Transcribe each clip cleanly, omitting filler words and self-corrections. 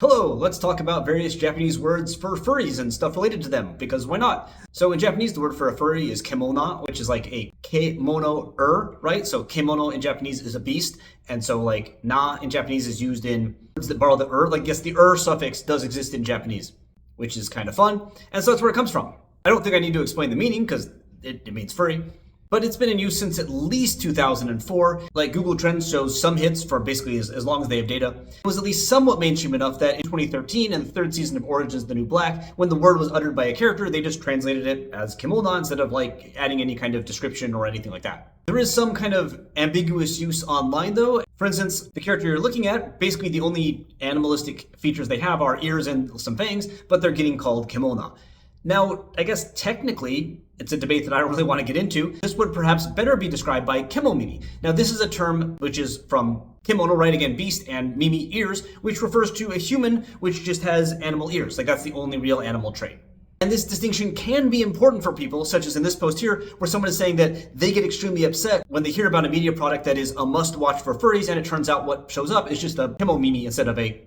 Hello, let's talk about various Japanese words for furries and stuff related to them, because why not? So in Japanese, the word for a furry is kemona, which is like a kemono-er, right? So kemono in Japanese is a beast, and so like na in Japanese is used in words that borrow the er. Like, yes, the er suffix does exist in Japanese, which is kind of fun, and so that's where it comes from. I don't think I need to explain the meaning, because it means furry. But it's been in use since at least 2004. Like, Google Trends shows some hits for basically as long as they have data. It was at least somewhat mainstream enough that in 2013, in the third season of Orange is the New Black, when the word was uttered by a character, they just translated it as Kimona instead of like adding any kind of description or anything like that. There is some kind of ambiguous use online though. For instance, the character you're looking at, basically the only animalistic features they have are ears and some fangs, but they're getting called Kimona. Now, I guess technically, it's a debate that I don't really want to get into. This would perhaps better be described by kemomimi. Now, this is a term which is from kimono, right? Again, beast, and mimi, ears, which refers to a human which just has animal ears. Like, that's the only real animal trait. And this distinction can be important for people, such as in this post here, where someone is saying that they get extremely upset when they hear about a media product that is a must-watch for furries, and it turns out what shows up is just a kemomimi instead of a,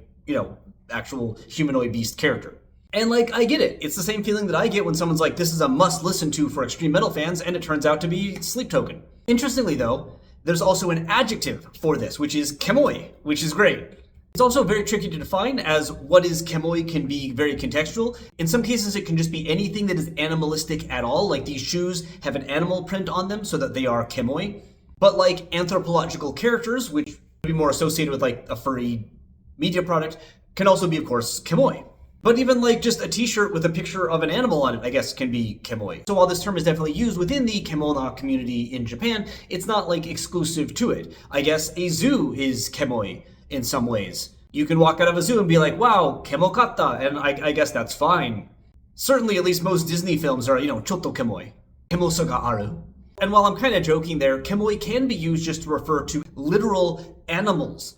actual humanoid beast character. And like, I get it. It's the same feeling that I get when someone's like, this is a must listen to for extreme metal fans, and it turns out to be Sleep Token. Interestingly though, there's also an adjective for this, which is kemoi, which is great. It's also very tricky to define, as what is kemoi can be very contextual. In some cases, it can just be anything that is animalistic at all, like these shoes have an animal print on them so that they are kemoi. But like anthropological characters, which would be more associated with like a furry media product, can also be, of course, kemoi. But even like just a t-shirt with a picture of an animal on it, I guess, can be kemoi. So while this term is definitely used within the Kimona community in Japan, it's not like exclusive to it. I guess a zoo is kemoi in some ways. You can walk out of a zoo and be like, wow, kemokatta, and I guess that's fine. Certainly, at least most Disney films are, chotto kemoi. Kemosa ga aru. And while I'm kind of joking there, kemoi can be used just to refer to literal animals.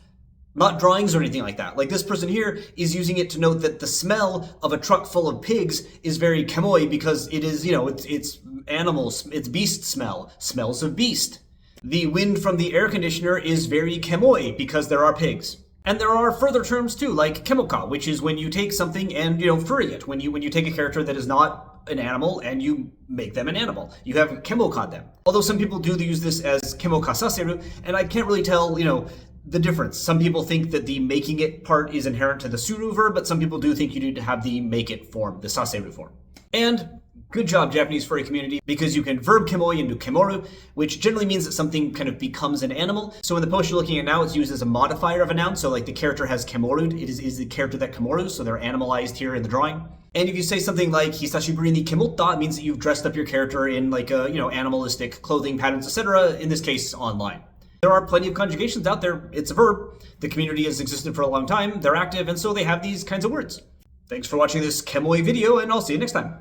Not drawings or anything like that. Like, this person here is using it to note that the smell of a truck full of pigs is very kemoi because it is, it's animals, it's beast smell, smells of beast. The wind from the air conditioner is very kemoi because there are pigs. And there are further terms too, like kemoka, which is when you take something and, furry it. When you take a character that is not an animal and you make them an animal. You have kemoka them. Although some people do use this as kemoka saseru, and I can't really tell, the difference. Some people think that the making it part is inherent to the suru verb, but some people do think you need to have the make it form, the saseru form. And good job, Japanese furry community, because you can verb kemoi into kemoru, which generally means that something kind of becomes an animal. So in the post you're looking at now, it's used as a modifier of a noun. So like the character has kemoru, it is the character that kemoru, so they're animalized here in the drawing. And if you say something like hisashiburi ni kemotta, it means that you've dressed up your character in like animalistic clothing patterns, etc. In this case, online. There are plenty of conjugations out there. It's a verb. The community has existed for a long time. They're active, and so they have these kinds of words. Thanks for watching this kemoi video, and I'll see you next time.